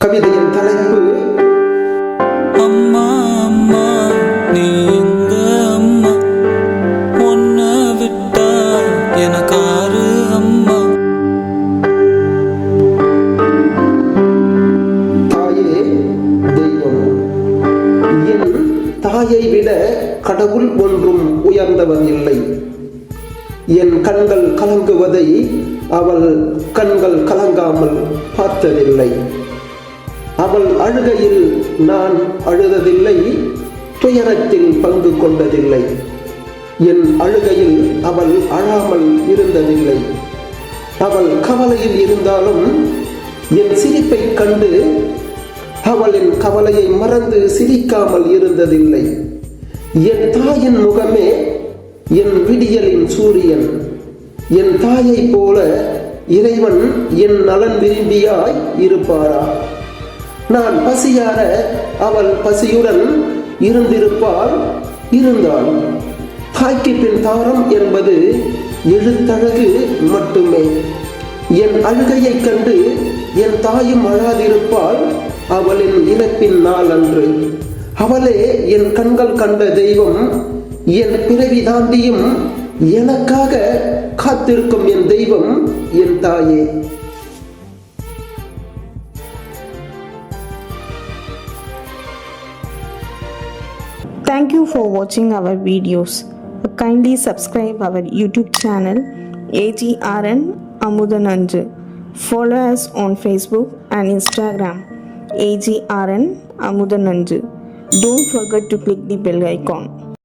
கவிதையின் தலைப்பு அம்மா அம்மா நீ எங்க அம்மா, உன்னை விட்டா எனக்காரு அம்மா. தாயே தெய்வம். என் தாயை விட கடவுள் ஒன்றும் உயர்ந்தவன் இல்லை. என் கண்கள் கலங்குவதை அவள் கண்கள் கலங்காமல் பார்த்ததில்லை. அவள் அழுகையில் நான் அழுததில்லை, துயரத்தில் பங்கு கொண்டதில்லை. என் அழுகையில் அவள் அழாமல் இருந்ததில்லை. அவள் கவலையில் இருந்தாலும் என் சிரிப்பை கண்டு அவளின் கவலையை மறந்து சிரிக்காமல் இருந்ததில்லை. என் தாயின் முகமே என் விடியலின் சூரியன். என் தாயை போல இறைவன் என் நலன் விரும்பியாய் இருப்பாரா? நான் பசியார அவள் பசியுடன் இருந்திருப்பாள், இருந்தாள். தாய்க்கு பின் தாரம் என்பது எழுத்தழகு மட்டுமே. என் அழுகையை கண்டு என் தாயும் அழாதிருப்பாள் அவளின் இறப்பின் நாள் அன்று. அவளே என் கண்கள் கண்ட தெய்வம். என் பிறவி தாண்டியும் எனக்காக காத்திருக்கும் என் தெய்வம் என் தாயே. Thank you for watching our videos. Kindly subscribe our YouTube channel AGRN Amudananju. Follow us on Facebook and Instagram AGRN Amudananju. Don't forget to click the bell icon.